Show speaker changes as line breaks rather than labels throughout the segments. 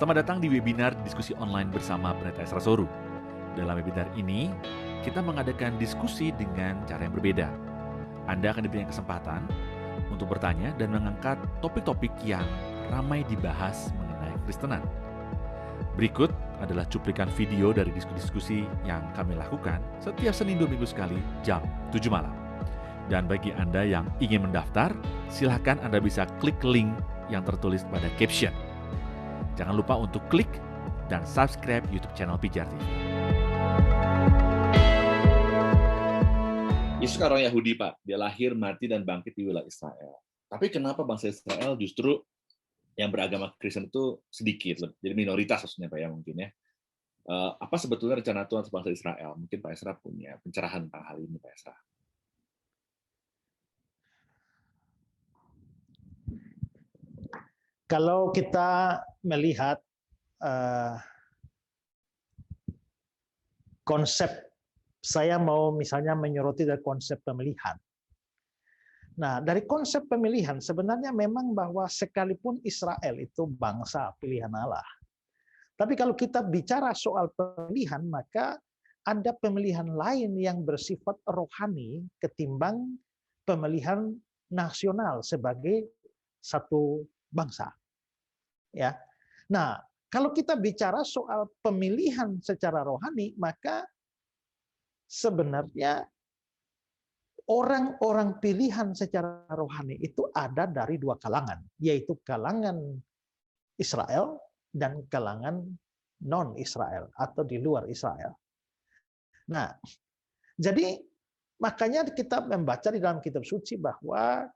Selamat datang di webinar diskusi online bersama Pendeta Esra Soru. Dalam webinar ini, kita mengadakan diskusi dengan cara yang berbeda. Anda akan diberikan kesempatan untuk bertanya dan mengangkat topik-topik yang ramai dibahas mengenai Kristenan. Berikut adalah cuplikan video dari diskusi-diskusi yang kami lakukan setiap Senin 2 minggu sekali jam 7 malam. Dan bagi Anda yang ingin mendaftar, silakan Anda bisa klik link yang tertulis pada caption. Jangan lupa untuk klik dan subscribe YouTube channel Pijar TV.
Yesus kan orang Yahudi, Pak. Dia lahir, mati, dan bangkit di wilayah Israel. Tapi kenapa bangsa Israel justru yang beragama Kristen itu sedikit, jadi minoritas maksudnya, Pak, ya, mungkin ya. Apa sebetulnya rencana Tuhan untuk bangsa Israel? Mungkin Pak Esra punya pencerahan tentang hal ini, Pak Esra.
Kalau kita melihat konsep, saya mau misalnya menyoroti dari konsep pemilihan. Nah, dari konsep pemilihan sebenarnya memang bahwa sekalipun Israel itu bangsa pilihan Allah, tapi kalau kita bicara soal pemilihan, maka ada pemilihan lain yang bersifat rohani ketimbang pemilihan nasional sebagai satu bangsa. Ya. Nah, kalau kita bicara soal pemilihan secara rohani, maka sebenarnya orang-orang pilihan secara rohani itu ada dari dua kalangan, yaitu kalangan Israel dan kalangan non-Israel atau di luar Israel. Nah, jadi makanya kita membaca di dalam kitab suci bahwa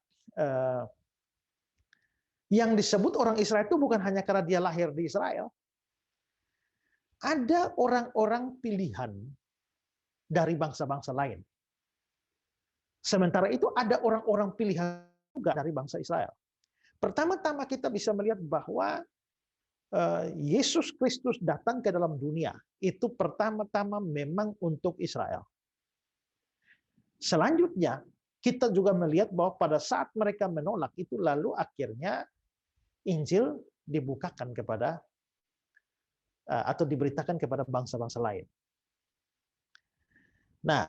yang disebut orang Israel itu bukan hanya karena dia lahir di Israel. Ada orang-orang pilihan dari bangsa-bangsa lain. Sementara itu ada orang-orang pilihan juga dari bangsa Israel. Pertama-tama kita bisa melihat bahwa Yesus Kristus datang ke dalam dunia. Itu pertama-tama memang untuk Israel. Selanjutnya, kita juga melihat bahwa pada saat mereka menolak itu lalu akhirnya Injil dibukakan kepada atau diberitakan kepada bangsa-bangsa lain. Nah,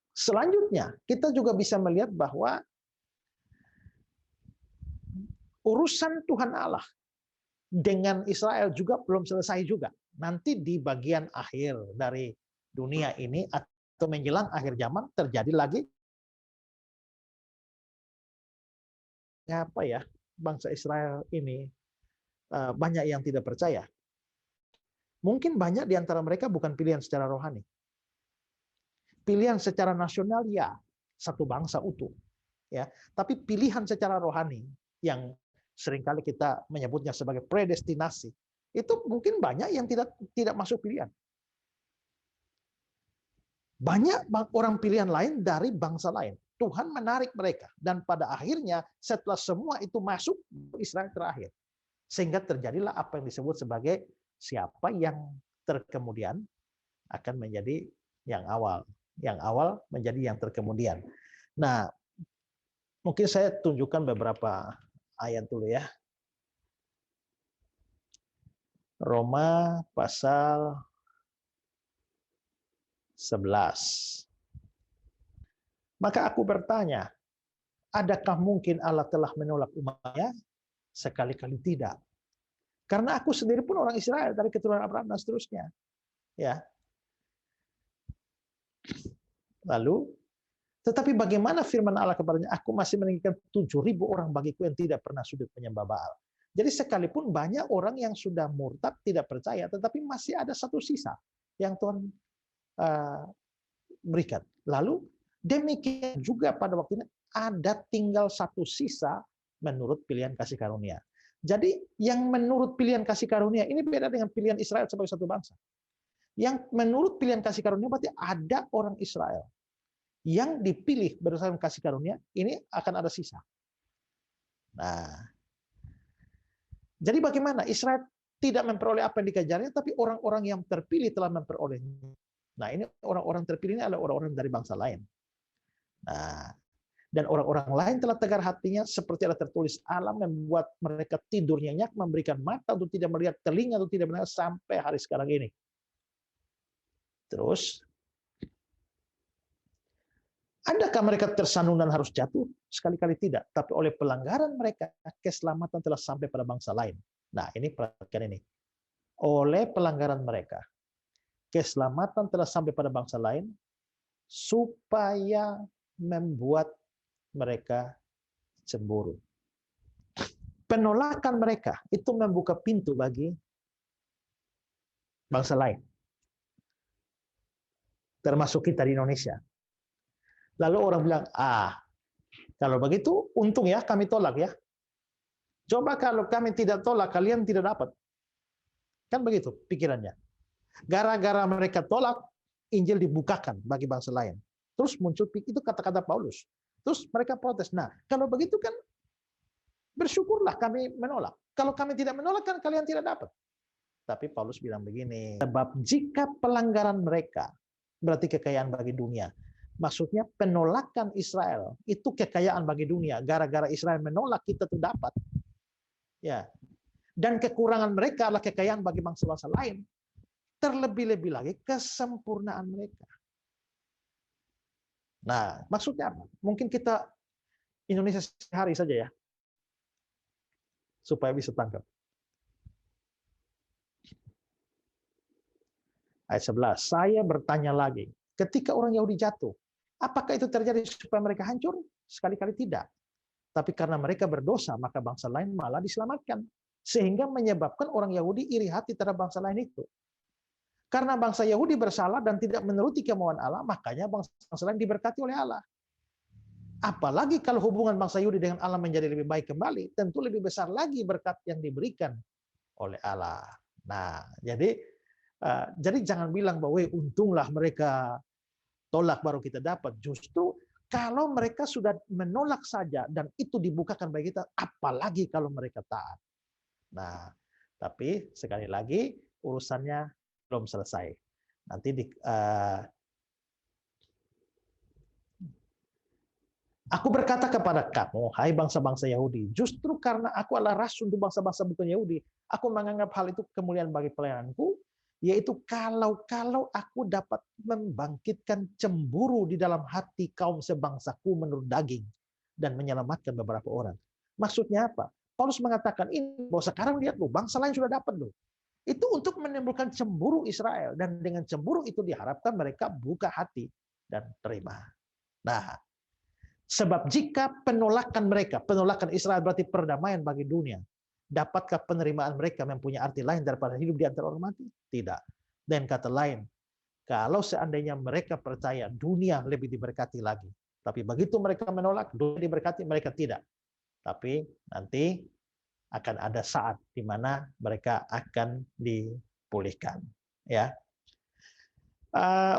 selanjutnya kita juga bisa melihat bahwa urusan Tuhan Allah dengan Israel juga belum selesai juga. Nanti di bagian akhir dari dunia ini atau menjelang akhir zaman terjadi lagi apa ya? Bangsa Israel ini banyak yang tidak percaya. Mungkin banyak di antara mereka bukan pilihan secara rohani. Pilihan secara nasional ya, satu bangsa utuh. Ya, tapi pilihan secara rohani yang seringkali kita menyebutnya sebagai predestinasi, itu mungkin banyak yang tidak masuk pilihan. Banyak orang pilihan lain dari bangsa lain. Tuhan menarik mereka dan pada akhirnya setelah semua itu masuk, Israel terakhir. Sehingga terjadilah apa yang disebut sebagai siapa yang terkemudian akan menjadi yang awal. Yang awal menjadi yang terkemudian. Nah, mungkin saya tunjukkan beberapa ayat dulu ya. Roma pasal 11. Maka aku bertanya, adakah mungkin Allah telah menolak umatnya? Sekali-kali tidak. Karena aku sendiri pun orang Israel dari keturunan Abraham dan seterusnya. Ya. Lalu, tetapi bagaimana firman Allah kepadanya? Aku masih meninggikan 7.000 orang bagiku yang tidak pernah sujud menyembah Baal. Jadi sekalipun banyak orang yang sudah murtad tidak percaya, tetapi masih ada satu sisa yang Tuhan berikan. Lalu demikian juga pada waktu ini ada tinggal satu sisa menurut pilihan kasih karunia. Jadi yang menurut pilihan kasih karunia ini beda dengan pilihan Israel sebagai satu bangsa. Yang menurut pilihan kasih karunia berarti ada orang Israel yang dipilih berdasarkan kasih karunia, ini akan ada sisa. Nah, jadi bagaimana? Israel tidak memperoleh apa yang dikejarnya, tapi orang-orang yang terpilih telah memperolehnya. Nah, ini orang-orang terpilih ini adalah orang-orang dari bangsa lain. Nah, Dan orang-orang lain telah tegar hatinya, seperti ada tertulis, Allah membuat mereka tidur nyenyak, memberikan mata untuk tidak melihat, telinga untuk tidak mendengar, sampai hari sekarang ini. Terus, adakah mereka tersandung dan harus jatuh? Sekali-kali tidak. Tapi oleh pelanggaran mereka, keselamatan telah sampai pada bangsa lain. Nah, ini perhatikan ini. Oleh pelanggaran mereka, keselamatan telah sampai pada bangsa lain, supaya membuat mereka cemburu. Penolakan mereka itu membuka pintu bagi bangsa lain. Termasuk kita di Indonesia. Lalu orang bilang, kalau begitu untung ya kami tolak ya. Coba kalau kami tidak tolak, kalian tidak dapat. Kan begitu pikirannya. Gara-gara mereka tolak, Injil dibukakan bagi bangsa lain. Terus muncul, itu kata-kata Paulus. Terus mereka protes. Nah, kalau begitu kan bersyukurlah kami menolak. Kalau kami tidak menolak kan kalian tidak dapat. Tapi Paulus bilang begini, sebab jika pelanggaran mereka berarti kekayaan bagi dunia. Maksudnya penolakan Israel itu kekayaan bagi dunia. Gara-gara Israel menolak, kita tuh dapat. Ya. Dan kekurangan mereka adalah kekayaan bagi bangsa-bangsa lain. Terlebih-lebih lagi kesempurnaan mereka. Nah, maksudnya apa? Mungkin kita Indonesia sehari saja ya, supaya bisa tangkap. Ayat 11, saya bertanya lagi, ketika orang Yahudi jatuh, apakah itu terjadi supaya mereka hancur? Sekali-kali tidak. Tapi karena mereka berdosa, maka bangsa lain malah diselamatkan. Sehingga menyebabkan orang Yahudi iri hati terhadap bangsa lain itu. Karena bangsa Yahudi bersalah dan tidak menuruti kemauan Allah, makanya bangsa lain diberkati oleh Allah. Apalagi kalau hubungan bangsa Yahudi dengan Allah menjadi lebih baik kembali, tentu lebih besar lagi berkat yang diberikan oleh Allah. Nah, jadi jangan bilang bahwa untunglah mereka tolak baru kita dapat. Justru kalau mereka sudah menolak saja dan itu dibukakan bagi kita, apalagi kalau mereka taat. Nah, tapi sekali lagi urusannya belum selesai. Nanti aku berkata kepada kamu, hai bangsa-bangsa Yahudi, justru karena aku adalah rasul untuk bangsa-bangsa bukan Yahudi, aku menganggap hal itu kemuliaan bagi pelayananku, yaitu kalau aku dapat membangkitkan cemburu di dalam hati kaum sebangsaku menurut daging dan menyelamatkan beberapa orang. Maksudnya apa? Paulus mengatakan ini, bahwa sekarang lihat loh, bangsa lain sudah dapat loh. Itu untuk menimbulkan cemburu Israel. Dan dengan cemburu itu diharapkan mereka buka hati dan terima. Nah, sebab jika penolakan mereka, penolakan Israel berarti perdamaian bagi dunia. Dapatkah penerimaan mereka mempunyai arti lain daripada hidup di antara orang mati? Tidak. Dan kata lain, kalau seandainya mereka percaya dunia lebih diberkati lagi. Tapi begitu mereka menolak, dunia diberkati, mereka tidak. Tapi nanti akan ada saat di mana mereka akan dipulihkan. Ya,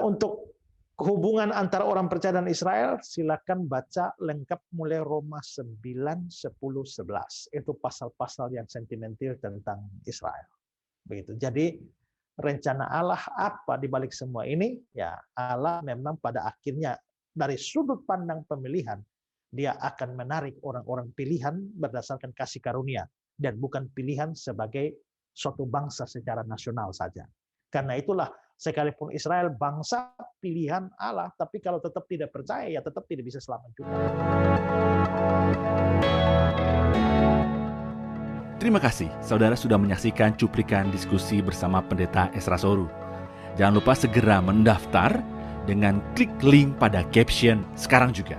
untuk hubungan antara orang percaya dan Israel, silakan baca lengkap mulai Roma 9, 10, 11. Itu pasal-pasal yang sentimental tentang Israel. Begitu. Jadi rencana Allah apa di balik semua ini? Ya, Allah memang pada akhirnya dari sudut pandang pemilihan, dia akan menarik orang-orang pilihan berdasarkan kasih karunia. Dan bukan pilihan sebagai suatu bangsa secara nasional saja. Karena itulah sekalipun Israel bangsa pilihan Allah, tapi kalau tetap tidak percaya, ya tetap tidak bisa selamat juga.
Terima kasih, saudara sudah menyaksikan cuplikan diskusi bersama Pendeta Esra Soru. Jangan lupa segera mendaftar dengan klik link pada caption sekarang juga.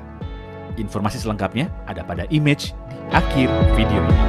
Informasi selengkapnya ada pada image di akhir video ini.